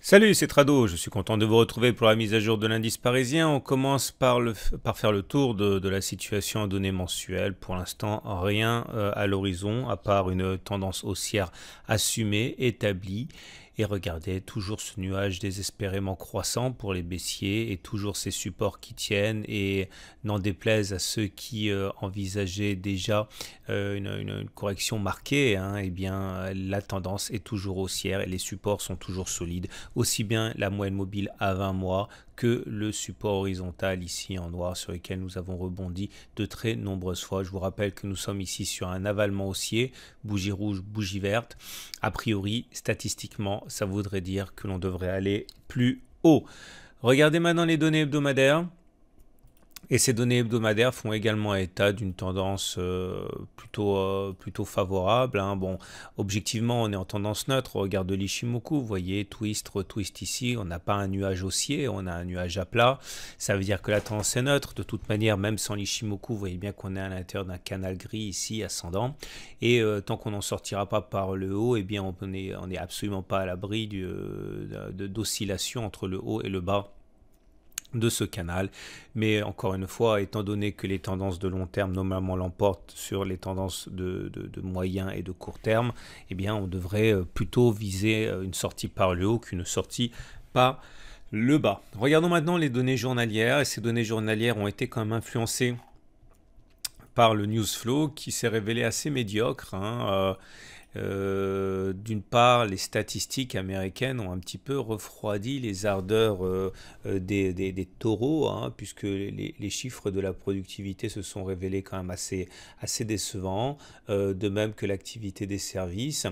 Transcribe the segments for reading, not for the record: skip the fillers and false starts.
Salut, c'est Trado, je suis content de vous retrouver pour la mise à jour de l'indice parisien. On commence par faire le tour de la situation en données mensuelles. Pour l'instant, rien à l'horizon, à part une tendance haussière assumée, établie. Et regardez, toujours ce nuage désespérément croissant pour les baissiers et toujours ces supports qui tiennent. Et n'en déplaise à ceux qui envisageaient déjà une correction marquée, eh bien la tendance est toujours haussière et les supports sont toujours solides. Aussi bien la moyenne mobile à 20 mois que le support horizontal ici en noir sur lequel nous avons rebondi de très nombreuses fois. Je vous rappelle que nous sommes ici sur un avalement haussier, bougie rouge, bougie verte. A priori, statistiquement, ça voudrait dire que l'on devrait aller plus haut. Regardez maintenant les données hebdomadaires. Et ces données hebdomadaires font également état d'une tendance plutôt favorable. Bon, objectivement, on est en tendance neutre. On regarde l'Ishimoku, vous voyez, twist, retwist ici. On n'a pas un nuage haussier, on a un nuage à plat. Ça veut dire que la tendance est neutre. De toute manière, même sans l'Ishimoku, vous voyez bien qu'on est à l'intérieur d'un canal gris ici, ascendant. Et tant qu'on n'en sortira pas par le haut, eh bien, on n'est absolument pas à l'abri d'oscillation entre le haut et le bas de ce canal, mais encore une fois, étant donné que les tendances de long terme normalement l'emportent sur les tendances de moyen et de court terme, eh bien on devrait plutôt viser une sortie par le haut qu'une sortie par le bas. Regardons maintenant les données journalières, et ces données journalières ont été quand même influencées par le news flow qui s'est révélé assez médiocre. D'une part, les statistiques américaines ont un petit peu refroidi les ardeurs des taureaux, puisque les chiffres de la productivité se sont révélés quand même assez décevants, de même que l'activité des services.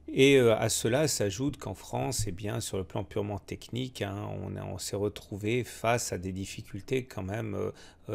Et à cela s'ajoute qu'en France, eh bien, sur le plan purement technique, on s'est retrouvé face à des difficultés quand même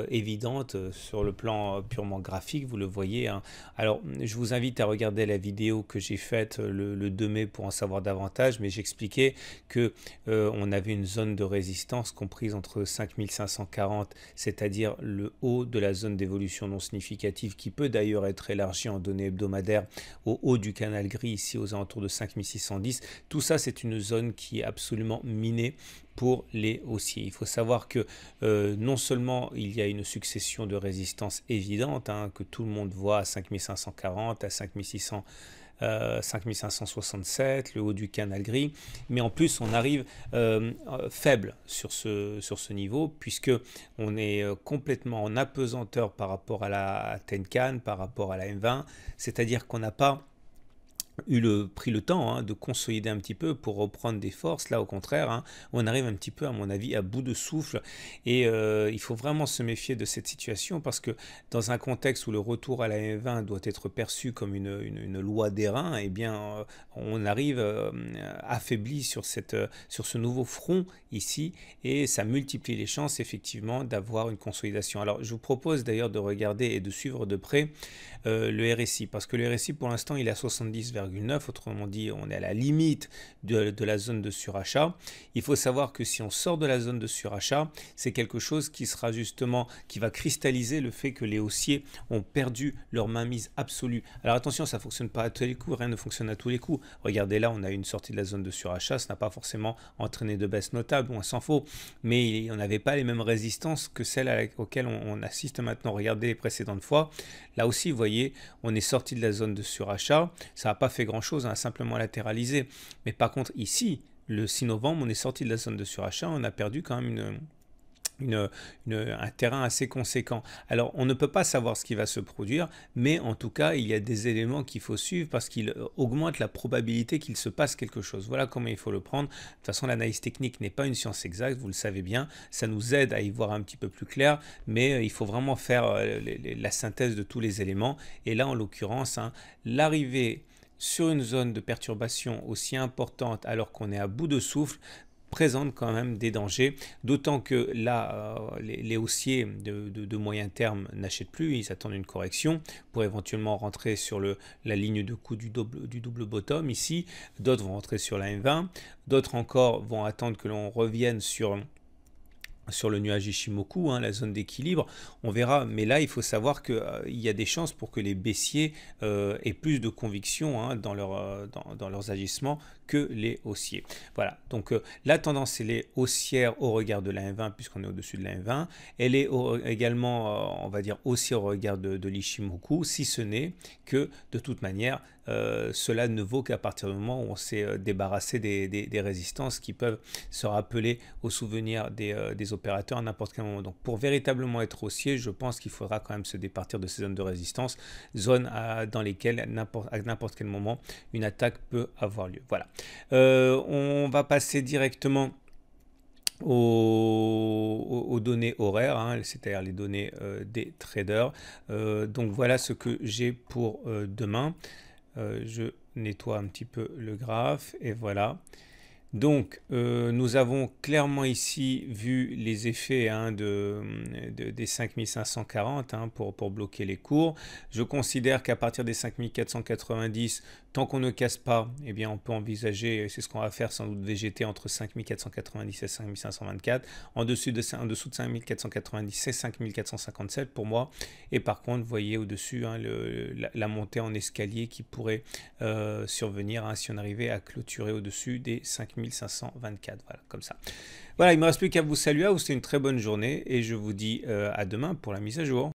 évidentes sur le plan purement graphique, vous le voyez. Alors, je vous invite à regarder la vidéo que j'ai faite le 2 mai pour en savoir davantage, mais j'expliquais que on avait une zone de résistance comprise entre 5540, c'est-à-dire le haut de la zone d'évolution non significative, qui peut d'ailleurs être élargie en données hebdomadaires au haut du canal gris, ici aux alentours de 5610. Tout ça, c'est une zone qui est absolument minée pour les haussiers. Il faut savoir que non seulement il y a une succession de résistances évidentes, que tout le monde voit à 5540, à 5600, 5567, le haut du canal gris, mais en plus on arrive faible sur ce niveau, puisque on est complètement en apesanteur par rapport à la Tenkan, par rapport à la M20, c'est-à-dire qu'on n'a pas pris le temps de consolider un petit peu pour reprendre des forces. Là, au contraire, on arrive un petit peu, à mon avis, à bout de souffle. Et il faut vraiment se méfier de cette situation, parce que dans un contexte où le retour à la M20 doit être perçu comme une loi des reins, eh bien, on arrive affaibli sur ce nouveau front ici, et ça multiplie les chances, effectivement, d'avoir une consolidation. Alors, je vous propose d'ailleurs de regarder et de suivre de près le RSI, parce que le RSI, pour l'instant, il est à 70,9, autrement dit, on est à la limite de la zone de surachat. Il faut savoir que si on sort de la zone de surachat, c'est quelque chose qui sera justement, qui va cristalliser le fait que les haussiers ont perdu leur mainmise absolue. Alors attention, ça ne fonctionne pas à tous les coups, rien ne fonctionne à tous les coups. Regardez là, on a une sortie de la zone de surachat, ça n'a pas forcément entraîné de baisse notable, on s'en faut, mais on n'avait pas les mêmes résistances que celles auxquelles on assiste maintenant. Regardez les précédentes fois, là aussi, vous voyez, on est sorti de la zone de surachat, ça n'a pas fait grand chose, simplement latéralisé. Mais par contre ici, le 6 novembre, on est sorti de la zone de surachat, on a perdu quand même un terrain assez conséquent. Alors on ne peut pas savoir ce qui va se produire, mais en tout cas il y a des éléments qu'il faut suivre, parce qu'ils augmentent la probabilité qu'il se passe quelque chose. Voilà comment il faut le prendre. De toute façon, l'analyse technique n'est pas une science exacte, vous le savez bien, ça nous aide à y voir un petit peu plus clair, mais il faut vraiment faire la synthèse de tous les éléments. Et là, en l'occurrence, l'arrivée sur une zone de perturbation aussi importante alors qu'on est à bout de souffle présente quand même des dangers, d'autant que là, les haussiers de moyen terme n'achètent plus, ils attendent une correction pour éventuellement rentrer sur la ligne de coup du double bottom ici, d'autres vont rentrer sur la M20, d'autres encore vont attendre que l'on revienne sur le nuage Ishimoku, la zone d'équilibre, on verra. Mais là, il faut savoir qu'il y a des chances pour que les baissiers aient plus de conviction dans leurs agissements que les haussiers. Voilà, donc la tendance elle est haussière au regard de la M20 puisqu'on est au-dessus de la M20. Elle est également, on va dire, haussière au regard de l'Ishimoku, si ce n'est que de toute manière, cela ne vaut qu'à partir du moment où on s'est débarrassé des résistances qui peuvent se rappeler au souvenir des opérateurs à n'importe quel moment. Donc pour véritablement être haussier, je pense qu'il faudra quand même se départir de ces zones de résistance, zones dans lesquelles à n'importe quel moment une attaque peut avoir lieu. Voilà. On va passer directement aux données horaires, hein, c'est-à-dire les données des traders. Donc voilà ce que j'ai pour demain. Je nettoie un petit peu le graphe et voilà. Donc, nous avons clairement ici vu les effets hein, des 5540 hein, pour bloquer les cours. Je considère qu'à partir des 5490, tant qu'on ne casse pas, eh bien, on peut envisager, c'est ce qu'on va faire sans doute VGT entre 5490 et 5524. En dessous de 5490, c'est 5457 pour moi. Et par contre, vous voyez au-dessus hein, la montée en escalier qui pourrait survenir hein, si on arrivait à clôturer au-dessus des 5524. Voilà, comme ça. Voilà, il ne me reste plus qu'à vous saluer, à vous souhaiter une très bonne journée et je vous dis à demain pour la mise à jour.